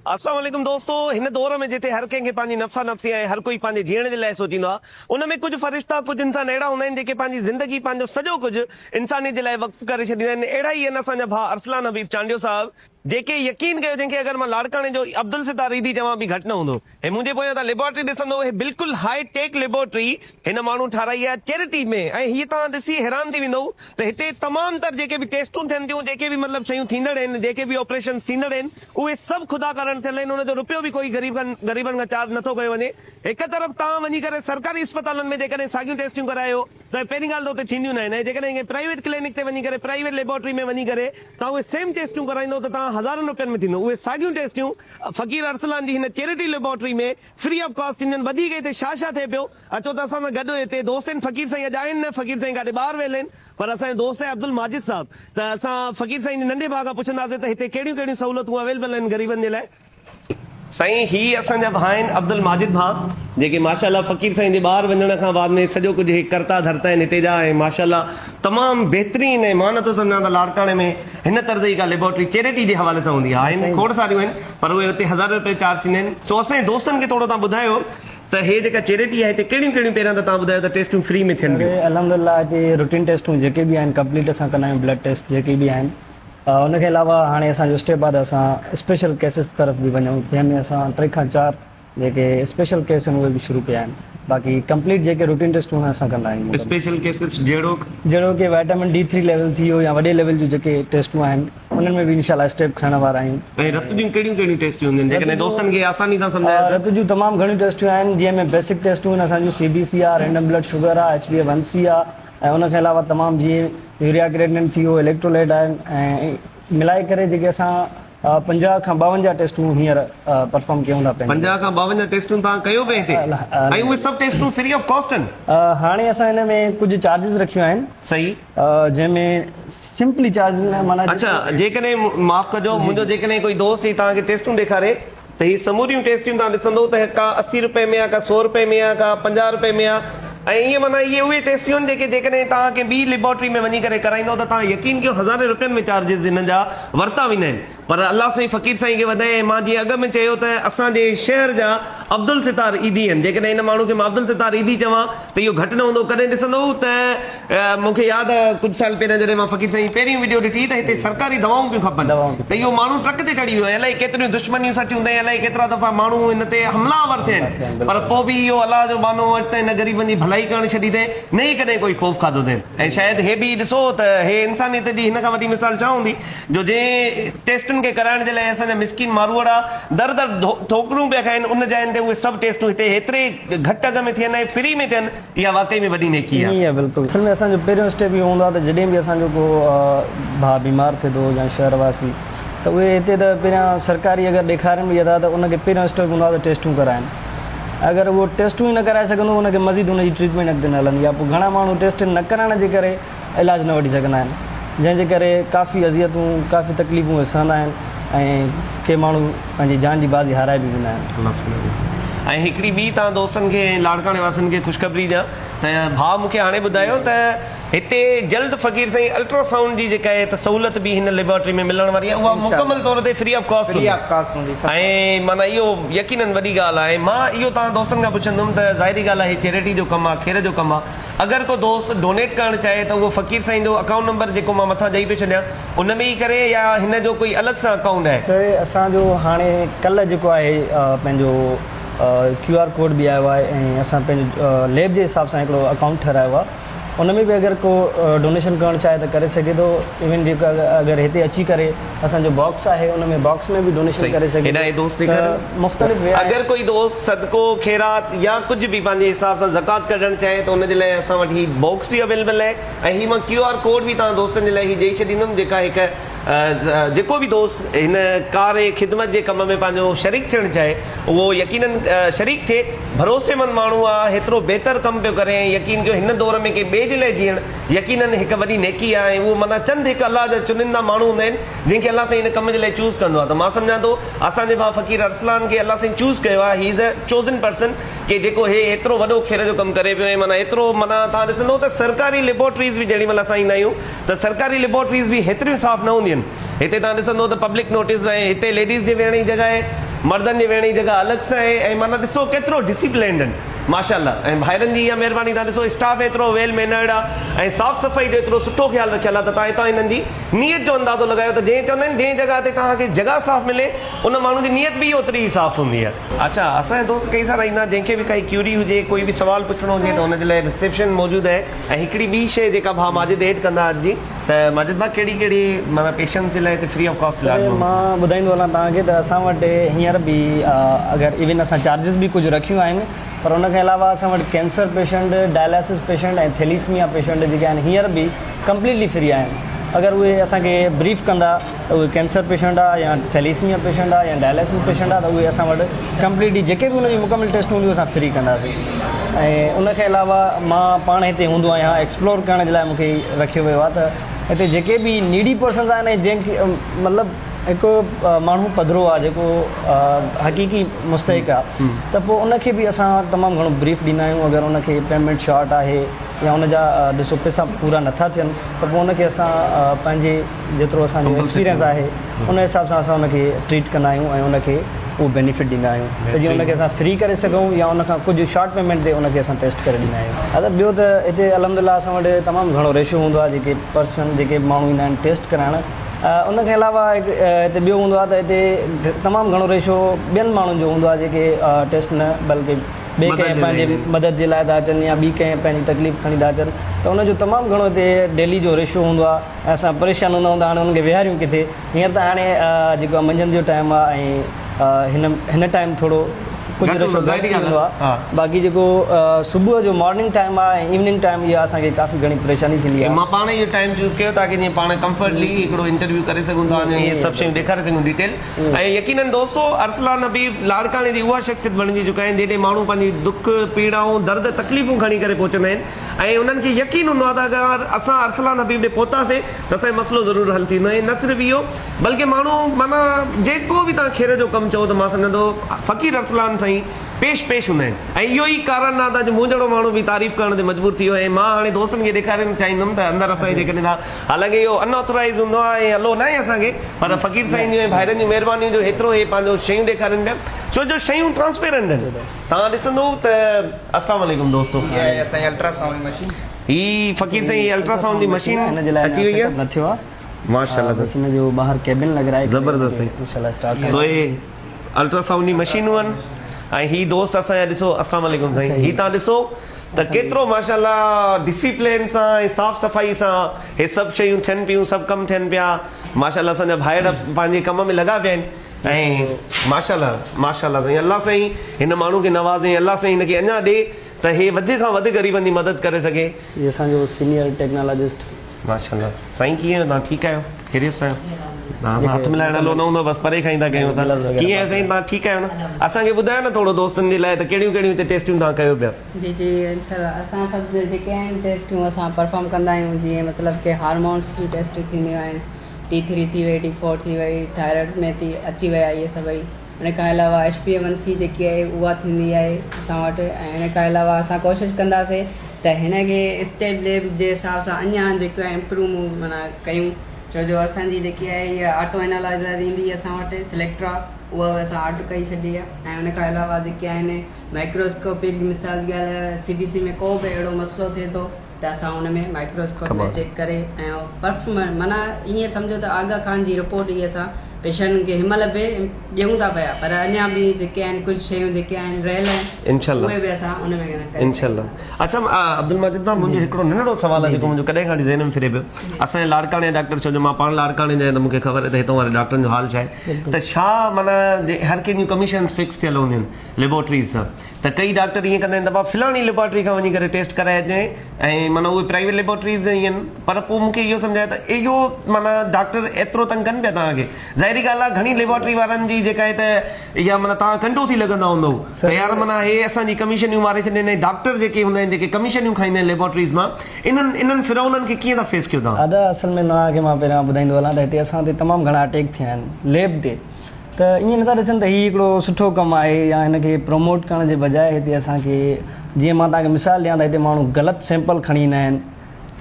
अस्सलाम वालेकुम दोस्तों, हिन दौर में जिते हर कंहिंखे पंहिंजी नफ़्सा नफ़्सी आहे, हर कोई पंहिंजे जीअण जे लाइ सोचींदो आहे, उन में कुझु फ़रिश्ता, कुझु इंसान अहिड़ा हूंदा आहिनि जेके पंहिंजी ज़िंदगी, पंहिंजो सॼो कुझु इंसानियत जे लाइ वक़्फ़ करे छॾींदा आहिनि। अहिड़ा ई आहिनि असांजा भाउ अरसलान हबीब चांडियो साहब, जेके यकीन कयो जंहिंखे अगरि मां लाड़काणे जो अब्दुल सितार ईदी चवां बि घटि न हूंदो। हे मुंहिंजे पोयां तव्हां लेबोरेटरी ॾिसंदो, हे बिल्कुलु हाई टेक लेबोरेटरी हिन माण्हू ठाराई आहे चैरिटी में। ऐं हीअ तव्हां ॾिसी हैरान थी वेंदो त हिते तमामु तर जेके बि टेस्टूं थियनि थियूं, जेके बि मतिलबु शयूं थींदड़ आहिनि, जेके बि ऑपरेशन थींदड़ आहिनि, उहे सभु ख़ुदा करण थियल आहिनि। उनजो रुपयो बि कोई ग़रीबनि खां चार्ज नथो कयो वञे। हिक तरफ़ तव्हां वञी करे सरकारी अस्पतालनि में जेकॾहिं साॻियूं टेस्टियूं करायो त पहिरीं ॻाल्हि त उते थींदियूं न आहिनि। जेकॾहिं प्राइवेट क्लिनिक ते वञी करे, प्राइवेट लेबोरेटरी में वञी करे तव्हां उहे सेम टेस्टियूं कराईंदो त तव्हां हज़ारनि रुपयनि में थींदो। उहे साॻियूं टेस्टियूं फ़कीर अरसलान जी हिन चैरिटी लेबोरेटरी में फ्री ऑफ कॉस्ट थींदियूं आहिनि। वधीक हिते छा छा थिए पियो, अचो त असां सां गॾु हिते दोस्त आहिनि। फ़कीर साईं अॼु आहिनि न, फ़कीर साईं काॾे ॿाहिरि वियल आहिनि, पर असांजो दोस्त आहे अब्दुल माजिद साहब। त असां फ़कीर साईं जे नंढे भाउ खां पुछंदासीं त हिते कहिड़ियूं कहिड़ियूं सहूलियतूं अवेलेबल आहिनि ग़रीबनि जे लाइ। साईं, ही असांजा भाउ आहिनि अब्दुल माजिद भाउ, जेके माशाल्लाह फ़कीर साईं जे ॿाहिरि वञण खां बाद में सॼो कुझु हे करता धरता आहिनि हिते जा। ऐं माशाल्लाह तमामु बहितरीन ऐं मां नथो सम्झां त लाड़काणे में हिन तर्ज़ जी का लेबोरेटरी चैरिटी जे हवाले सां हूंदी आहे। आहिनि खोड़ सारियूं आहिनि, पर उहे हुते 1000 रुपए चार्ज थींदा आहिनि। सो असांजे दोस्तनि खे थोरो तव्हां ॿुधायो त हे जेका चैरिटी आहे हिते कहिड़ियूं कहिड़ियूं पहिरियां त तव्हां ॿुधायो त टेस्टूं फ्री में थियनि थियूं। अल्हम्दुलिल्लाह हिते रूटीन टेस्टूं जेके बि आहिनि कंप्लीट असां कंदा आहियूं, ब्लड टेस्ट जेके बि आहिनि। उनखे अलावा हाणे असांजो स्टेप आहे त असां स्पेशल केसिस तरफ़ बि वञूं, जंहिंमें असां 3 खां 4 जेके स्पेशल केस आहिनि उहे बि शुरू कया आहिनि। बाक़ी कंप्लीट जेके रूटीन टेस्टूं असां कंदा आहियूं। स्पेशल केसिस जहिड़ो कि विटामिन D3 लेवल थी वियो या वॾे लेवल जूं जेके टेस्टूं आहिनि, उन्हनि में बि इंशाल्लाह स्टेप खणण वारा आहियूं। ऐं रत जूं कहिड़ियूं कहिड़ियूं टेस्टियूं हूंदियूं आहिनि जेकॾहिं दोस्तनि खे आसानी सां सम्झायो? रत जूं तमामु घणियूं टेस्टियूं आहिनि, जंहिंमें बेसिक टेस्टूं आहिनि असांजूं CBC आहे, रैंडम ब्लड शुगर आहे, HbA1c आहे, ऐं उनखे अलावा तमामु जीअं यूरिया क्रिएटिनिन थी वियो, इलेक्ट्रोलाइट आहे, ऐं मिलाए करे जेके असां 50 खां 52 टेस्टूं हींअर परफॉर्म कयूं था। 50 खां 52 टेस्टूं तव्हां कयो पिया हिते, ऐं उहे सभु टेस्टूं फ्री ऑफ कॉस्ट आहिनि? हाणे असां हिन में कुझु चार्जिस रखियूं आहिनि। सही, जंहिंमें सिंपली चार्जिस माना अच्छा, जेकॾहिं माफ़ कजो, मुंहिंजो जेकॾहिं कोई दोस्त ही तव्हांखे टेस्टूं ॾेखारे त ही समूरियूं टेस्टियूं तव्हां ॾिसंदो त का 80 रुपए में आहे, का 100 रुपए में आहे, का 50 रुपए में आहे। ऐं ईअं माना इहे उहे टेस्टियूं आहिनि जेके जेकॾहिं तव्हां कंहिं ॿी लेबोरेटरी में वञी करे कराईंदो त तव्हां यकीन कयो 1000 रुपयनि में चार्जिस हिननि जा वरिता वेंदा आहिनि। पर अलाह साईं फ़कीर साईं खे वधाए। मां जीअं अॻ में चयो त असांजे शहर जा अब्दुल सितार ईदी आहिनि। जेकॾहिं हिन माण्हू खे मां अब्दुल सितार ईदी चवां त इहो घटि न हूंदो। कॾहिं ॾिसंदो त मूंखे यादि आहे कुझु साल पहिरियों जॾहिं मां फ़कीर साईं पहिरीं वीडियो ॾिठी त हिते सरकारी दवाऊं पियूं खपनि, त इहो माण्हू ट्रक ते चढ़ी वियो आहे। अलाए केतिरियूं दुश्मनियूं सटियूं अथई, अलाए केतिरा दफ़ा माण्हू हिन ते हमलावर थिया आहिनि, पर पोइ बि इहो अलाह जो बानो वटि त हिन ग़रीबनि जी भलाई करणु छॾी अथई, न ई कॾहिं कोई ख़ौफ़ खाधो अथई। ऐं शायदि हे बि ॾिसो त हे इंसानियत जी हिन खां वॾी मिसाल छा हूंदी, जो जंहिं टेस्टुनि खे कराइण जे लाइ असांजा मिसकिन मारूअड़ा दर दर ठोकरूं पिया खाइनि, उन जाइनि ते उहे सभु टेस्टूं हिते हेतिरे घटि अघ में थियनि ऐं फ्री में थियनि, इहा वाकई में वॾी नेकी आहे। बिल्कुलु, असल में असांजो पहिरियों स्टेप इहो हूंदो आहे त जॾहिं बि असांजो को भाउ बीमार थिए थो या शहरवासी, त उहे हिते त पहिरियां सरकारी अगरि ॾेखारनि बि था त उनखे पहिरियों स्टेप हूंदो आहे त टेस्टूं कराइनि। अगरि उहो टेस्टूं ई न कराए सघंदो, उनखे मज़ीद उनजी ट्रीटमेंट अॻिते न हलंदी। या पोइ घणा माण्हू टेस्ट न कराइण जे करे इलाजु न वठी सघंदा आहिनि, जंहिंजे करे काफ़ी अज़ियतूं, काफ़ी तकलीफ़ूं सहंदा आहिनि, ऐं के माण्हू पंहिंजी जान जी बाज़ी हाराए बि वेंदा आहिनि। ऐं हिकिड़ी ॿी तव्हां दोस्तनि खे, लाड़काणे वासियुनि खे ख़ुशख़बरी ॾियां त भाउ मूंखे हाणे ॿुधायो त हिते जल्द फ़कीर साईं अल्ट्रासाउंड जी जेका आहे त सहूलियत बि हिन लेबोरेटरी में मिलण वारी आहे, उहा मुकमल तौर ते फ्री ऑफ कॉस्ट हूंदी। ऐं माना इहो यकीनन वॾी ॻाल्हि आहे। मां इहो तव्हां दोस्तनि खां पुछंदुमि त ज़ाहिरी ॻाल्हि आहे, चैरिटी जो कमु आहे, खेर जो कमु आहे। अगरि को दोस्त डोनेट करणु चाहे त उहो फ़कीर साईं जो अकाउंट नंबर जेको मां मथां ॾेई पियो छॾियां उन में ई करे, या हिन जो कोई अलॻि सां अकाउंट आहे? असांजो हाणे कल्ह जेको आहे पंहिंजो QR कोड बि आयो आहे, ऐं असां पंहिंजो लैब जे हिसाब सां हिकिड़ो अकाउंट ठारायो आहे। उन में बि अगरि को डोनेशन करणु चाहे त करे सघे थो। इवन जेको अगरि हिते अची करे असांजो बॉक्स आहे, उन में बॉक्स में बि डोनेशन करे सघे थो। मुख़्तलिफ़ अगरि कोई दोस्त सदको, ख़ैरात या कुझु बि पंहिंजे हिसाब सां ज़कात कढणु चाहे त उनजे लाइ असां वटि हीउ बॉक्स बि अवेलेबल आहे। ऐं हीउ मां QR कोड बि तव्हां दोस्तनि जे लाइ हीउ ॾेई छॾींदुमि, जेका हिकु जेको बि दोस्त हिन कार ऐं ख़िदमत जे कम में पंहिंजो शरीक थियणु चाहे उहो यकीनन शरीक थिए। भरोसेमंद माण्हू आहे, हेतिरो बहितर कमु पियो करे, ऐं यकीन कयो हिन दौर में के ॿिए जे लाइ जीअण यकीनन हिकु वॾी नेकी आहे। ऐं उहो माना चंद हिकु अलाह जा चुनिंदा माण्हू हूंदा आहिनि जंहिंखे अलाह साईं हिन कम जे लाइ चूज़ कंदो आहे। त मां सम्झां थो असांजे भाउ फ़कीर अरसलान खे अलाह साईं चूज़ कयो आहे। He is a chosen person के जेको हे एतिरो वॾो खेर जो कमु करे पियो। ऐं माना एतिरो माना तव्हां ॾिसंदो त सरकारी लेबोरेटरीज़ बि जेॾी महिल असां ईंदा आहियूं त सरकारी लेबोरेटरीज़ बि हेतिरियूं साफ़ न हूंदियूं आहिनि। हिते तव्हां ॾिसंदो त पब्लिक नोटिस आहे, हिते लेडीज़ जे वेहण जी जॻह आहे, मर्दनि जे वेहण जी जॻह अलॻि सां आहे ऐं माना ॾिसो केतिरो डिसिप्लिन्ड आहिनि माशाल्लाह। ऐं भाइरनि जी इहा महिरबानी, तव्हां ॾिसो स्टाफ एतिरो वेल मैनर्ड आहे ऐं साफ़ सफ़ाई जो एतिरो सुठो ख़्यालु रखियलु आहे त तव्हां हितां हिननि जी नियत जो अंदाज़ो लॻायो त जंहिं चवंदा आहिनि जंहिं जॻह ते तव्हांखे जॻह साफ़ मिले उन माण्हू जी नियत बि ओतिरी ई साफ़ हूंदी आहे। अच्छा, असांजा दोस्त कई सारा ईंदा, जंहिंखे बि काई क्यूरी हुजे, कोई बि सुवाल पुछणो हुजे त हुनजे लाइ रिसेप्शन मौजूदु आहे। ऐं हिकिड़ी ॿी शइ जेका भाउ माजिद ऐड कंदा अॼु जी, त माजिद भाउ कहिड़ी कहिड़ी माना पेशेंट्स जे लाइ हिते फ्री ऑफ कॉस्ट इलाज मां ॿुधाईंदो हलां तव्हांखे त असां वटि हींअर बि अगरि इवन असां चार्जिस बि कुझु रखियूं आहिनि, पर उनखे अलावा असां वटि कैंसर पेशेंट, डायलिसिस पेशेंट ऐं थैलीसीमिया पेशेंट जेके आहिनि हींअर बि कंप्लीटली फ्री आहिनि। अगरि उहे असांखे ब्रीफ कंदा त उहे कैंसर पेशेंट आहे या थैलीसीमिया पेशेंट आहे या डायलिसिस पेशेंट आहे, त उहे असां वटि कंप्लीटली जेके बि उनजी मुकमिल टेस्ट हूंदियूं असां फ्री कंदासीं। ऐं उनखे अलावा मां पाण हिते हूंदो आहियां एक्सप्लोर करण जे लाइ, मूंखे रखियो वियो आहे त हिते जेके बि नीडी पर्सन्स आहिनि, जंहिंखे मतिलबु हिकु माण्हू पधिरो आहे जेको हक़ीक़ी मुस्तहिक आहे, त पोइ उनखे बि असां तमामु घणो ब्रीफ ॾींदा आहियूं। अगरि उनखे पेमेंट शॉर्ट आहे या उनजा ॾिसो पैसा पूरा नथा थियनि, त पोइ उनखे असां पंहिंजे जेतिरो असांजो एक्सपीरियंस आहे उन हिसाब सां असां उनखे ट्रीट कंदा आहियूं ऐं उनखे उहो बेनिफिट ॾींदा आहियूं त जीअं उनखे असां फ्री करे सघूं या उनखां कुझु शॉर्ट पेमेंट ते उनखे असां टेस्ट करे ॾींदा आहियूं। अगरि ॿियो त हिते अलहमदिल्ला असां वटि तमामु घणो रेशो हूंदो आहे, जेके पर्सन जेके माण्हू ईंदा आहिनि टेस्ट कराइण। उनखे अलावा हिते ॿियो हूंदो आहे त हिते तमामु घणो रेशो ॿियनि माण्हुनि जो हूंदो आहे जेके टेस्ट न बल्कि ॿिए कंहिं पंहिंजे मदद जे लाइ था अचनि या ॿी कंहिं पंहिंजी तकलीफ़ खणी था अचनि, त उनजो तमामु घणो हिते डेली जो रेशो हूंदो आहे। ऐं असां परेशान हूंदा हूंदा हाणे उनखे विहारियूं किथे, हींअर त हाणे जेको आहे मंझंदि जो टाइम आहे ऐं हिन टाइम थोरो कुझु रेशो घटि हूंदो आहे। बाक़ी जेको सुबुह जो मॉर्निंग टाइम आहे ऐं इवनिंग टाइम इहा असांखे काफ़ी घणी परेशानी थींदी आहे। मां पाण इहो टाइम चूज़ कयो ताकी जीअं पाण कंफर्टली हिकिड़ो इंटरव्यू करे सघूं था, इहे सभु शयूं ॾेखारे सघूं डिटेल। ऐं यकीनन दोस्तो, अरसलान हबीब लाड़काणे जी उहा शख़्सियत बणिजी चुका आहिनि जेॾे माण्हू पंहिंजी दुख पीड़ाऊं दर्द तकलीफ़ूं खणी करे पहुचंदा आहिनि ऐं उन्हनि खे यकीन हूंदो आहे त अगरि असां अरसलान हबीब ॾे पहुतासीं त असांजो मसइलो ज़रूरु हल थींदो। ऐं न सिर्फ़ु इहो बल्कि माण्हू माना जेको बि तव्हां खेर जो कमु चओ त मां सम्झंदो फ़क़ीर अरसलान साईं पेश हूंदा आहिनि। ऐं इहो ई कारण आहे त अॼु मूं जहिड़ो माण्हू बि तारीफ़ करण ते मजबूर थी वियो। ऐं मां हाणे दोस्तनि खे ॾेखारणु चाहींदुमि त अंदरि असांजे जेकॾहिं हालांकि इहो अनऑथोराइज़ हूंदो आहे ऐं हलो न आहे असांखे, पर फ़क़ीर साईं जूं ऐं भाइरनि जूं महिरबानियूं जो हेतिरो हे पंहिंजो शयूं ॾेखारनि पिया, छो जो शयूं ट्रांसपेरेंट आहिनि। तव्हां ॾिसंदो त अस्सलाम वालेकुम दोस्तो, अल्ट्रासाउंड मशीन ही फ़क़ीर साईं अल्ट्रासाउंड जी मशीन हिन जे लाइ अची वई आहे, न थियो आहे माशाल्लाह। बस हिन जो ॿाहिरि केबिन लॻाए ज़बरदस्त इंशाल्लाह स्टार्ट। सो हे अल्ट्रासाउंड जी मशीनूं आहिनि ऐं ही दोस्त असांजा ॾिसो, अस्सलाम वालेकुम साईं, ही तव्हां ॾिसो त केतिरो माशाल्लाह डिसिप्लिन सां ऐं साफ़ सफ़ाई सां हे सभु शयूं थियनि पियूं, सभु कमु थियनि पिया। माशाल्लाह असांजा भाइर पंहिंजे कम में लॻा पिया आहिनि ऐं माशाल्लाह माशाल्लाह साईं, अल्लाह साईं हिन माण्हू खे नवाज़े, अल्लाह साईं हिनखे अञा ॾे त हे वधि खां वधि ग़रीबनि जी मदद करे सघे। इहे असांजो सीनियर टेक्नोलॉजिस्ट माशाल्लाह साईं, कीअं तव्हां ठीकु आहियो, ख़ैरियत सां आहियो? तव्हां हथ मिलाइण हलो न हूंदो, बसि परे खां ई था कयूं असां। कीअं आहे साईं, तव्हां ठीकु आहियो न? असांखे ॿुधायो न थोरो दोस्तनि जे लाइ त कहिड़ियूं कहिड़ियूं हिते टेस्टियूं तव्हां कयो पिया? जी जी इंशाल्लाह असां सभु जेके आहिनि टेस्टियूं असां परफॉर्म कंदा आहियूं। जीअं मतिलबु कि हार्मोन्स जी टेस्ट थींदियूं आहिनि, T3 थी वई, T4 थी वई, थायराइड में अची विया इहे सभई। हिन खां अलावा HbA1c जेकी आहे उहा थींदी आहे असां वटि। ऐं हिन खां अलावा असां कोशिशि कंदासीं त हिनखे स्टेट लेवल जे हिसाब सां अञा जेको आहे इम्प्रूव माना कयूं, छो जो असांजी जेकी आहे इहा ऑटो एनालाइज़र ईंदी आहे असां वटि सिलेक्ट्रा, उहा असां ऑर्डर कई छॾी आहे। ऐं हुन खां अलावा जेके आहिनि माइक्रोस्कोपिक मिसाल जी ॻाल्हि CBC में को बि अहिड़ो मसइलो थिए थो त असां हुन में माइक्रोस्कोप में चेक करे ऐं परफॉर्मेंस माना ईअं सम्झो त आगा खान जी रिपोर्ट इहा असां पेशेंट खे हिन महिल बि ॾियूं था पिया, पर अञा बि जेके आहिनि कुझु शयूं जेके आहिनि रहियल आहिनि इंशाल्लाह, उहे बि असां हुन में इंशाल्लाह। अच्छा अब्दुल माजिद भाउ, मुंहिंजो हिकिड़ो नंढड़ो सुवाल आहे जेको मुंहिंजो कॾहिं खां ज़हन में फिरे पियो। असांजे लाड़काणे डॉक्टर, छो जो मां पाण लाड़काणे जो आहियां त मूंखे ख़बर आहे त हितां वारे डॉक्टरनि जो हाल छा आहे, त छा माना हर कंहिं जूं कमीशन फिक्स थियल हूंदियूं आहिनि लेबोरेटरीज़ सां, त कई डॉक्टर ईअं कंदा आहिनि त भाउ फलाणी लेबोरेटरी खां वञी करे टेस्ट कराए अचे ऐं माना उहे प्राइवेट लेबोरेटरीज़ ईअं आहिनि, पर पोइ मूंखे इहो सम्झाए त इहो माना डॉक्टर एतिरो तंग कनि पिया तव्हांखे। ज़ाहिरी ॻाल्हि आहे घणी लेबोरेटरी वारनि जी जेका आहे त इहा माना तव्हां कंडो थी लॻंदा हूंदव त यार माना हे असांजी कमीशनियूं मारे छॾींदा आहिनि। डॉक्टर जेके हूंदा आहिनि जेके कमीशनियूं खाईंदा आहिनि लेबोरेटरीज़ मां, इन्हनि फिरौननि खे कीअं था फेस कयो तव्हां? दादा असल में तव्हांखे मां पहिरियां ॿुधाईंदो हलां त हिते असां ते तमामु घणा अटैक थिया आहिनि लैब ते, त ईअं नथा ॾिसनि त हीउ हिकिड़ो सुठो कमु आहे या हिनखे प्रमोट करण जे बजाए हिते असांखे, जीअं मां तव्हांखे मिसाल ॾियां त हिते माण्हू ग़लति सैंपल खणी ईंदा आहिनि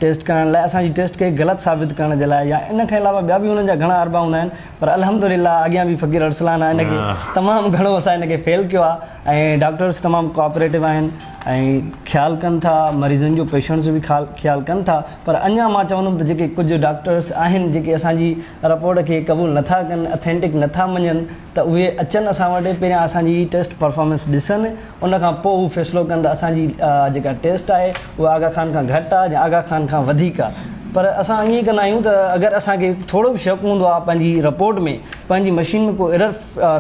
टेस्ट करण लाइ, असांजी टेस्ट खे ग़लति साबित करण जे लाइ, या इन खां अलावा ॿिया बि हुननि जा घणा अरबा हूंदा आहिनि, पर अल्हम्दुलिल्लाह अॻियां बि फ़क़ीर अरसलान आहे हिनखे तमामु घणो असां हिनखे फेल कयो आहे ऐं डॉक्टर्स तमामु कोऑपरेटिव आहिनि ऐं ख़्यालु कनि था, मरीज़नि जो पेशेंट्स जो बि ख़्यालु कनि था। पर अञा मां चवंदुमि त जेके कुझु डॉक्टर्स आहिनि जेके असांजी रिपोर्ट खे क़बूल नथा कनि, अथेंटिक नथा मञनि, त उहे अचनि असां वटि, पहिरियां असांजी टेस्ट परफॉर्मेंस ॾिसनि, उन खां पोइ हू फ़ैसिलो कनि त असांजी जेका टेस्ट आहे उहा आगा खान खां घटि आहे या आगा खान खां वधीक आहे। पर असां ईअं कंदा आहियूं त अगरि असांखे थोरो बि शक हूंदो आहे पंहिंजी रिपोर्ट में, पंहिंजी मशीन में कोई एरर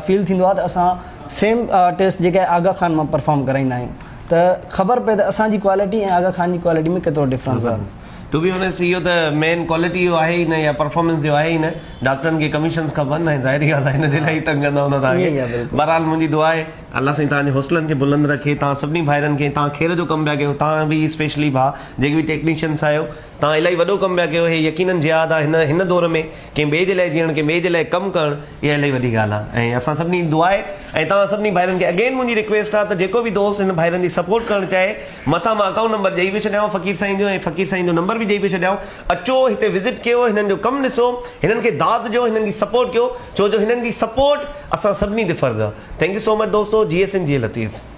फील थींदो आहे, त असां सेम टेस्ट जेका आहे आगा खान मां परफॉर्म कराईंदा आहियूं, त ख़बर पए त असांजी क्वालिटी ऐं आगा खान जी क्वालिटी में केतिरो डिफरेंस आहे। टू बी ऑनेस्ट इहो त मेन क्वालिटी जो आहे ई न, या परफॉर्मेंस जो आहे ई न। डॉक्टरनि खे कमीशन्स खपनि ऐं ज़ाहिरी ॻाल्हि आहे हिन जे लाइ तंग कंदा हूंदा तव्हांखे। बहरहाल मुंहिंजी दुआ आहे अल्लाह साईं तव्हांजे हौसलनि खे बुलंद रखे, तव्हां सभिनी भाइरनि खे, तव्हां खेर जो कमु पिया कयो, तव्हां बि स्पेशली भाउ जेके बि टेक्नीशियन्स आहियो, तव्हां इलाही वॾो कमु पिया कयो। हे यकीनन जिहाद आहे हिन दौर में, कंहिं ॿिए जे लाइ जीअण, कंहिं ॿिए जे लाइ कमु करणु, इहा इलाही वॾी ॻाल्हि आहे। ऐं असां सभिनी दुआ आहे ऐं तव्हां सभिनी भाइरनि खे अगेन मुंहिंजी रिक्वेस्ट आहे त जेको बि दोस्त हिन भाइरनि जी सपोर्ट करणु चाहे, मथां मां अकाउंट नंबर ॾेई बि छॾियांव फ़क़ीर साईं जो, ऐं फ़क़ीर साईं जो नंबर बि ॾेई बि छॾियांव। अचो हिते विज़िट कयो, हिननि जो कमु ॾिसो, हिननि खे दाद ॾियो, हिननि जी सपोर्ट कयो, छो जो हिननि जी सपोर्ट असां सभिनी ते फ़र्ज़ु आहे। थैंक यू सो मच दोस्तो। GSN जी लतीफ़।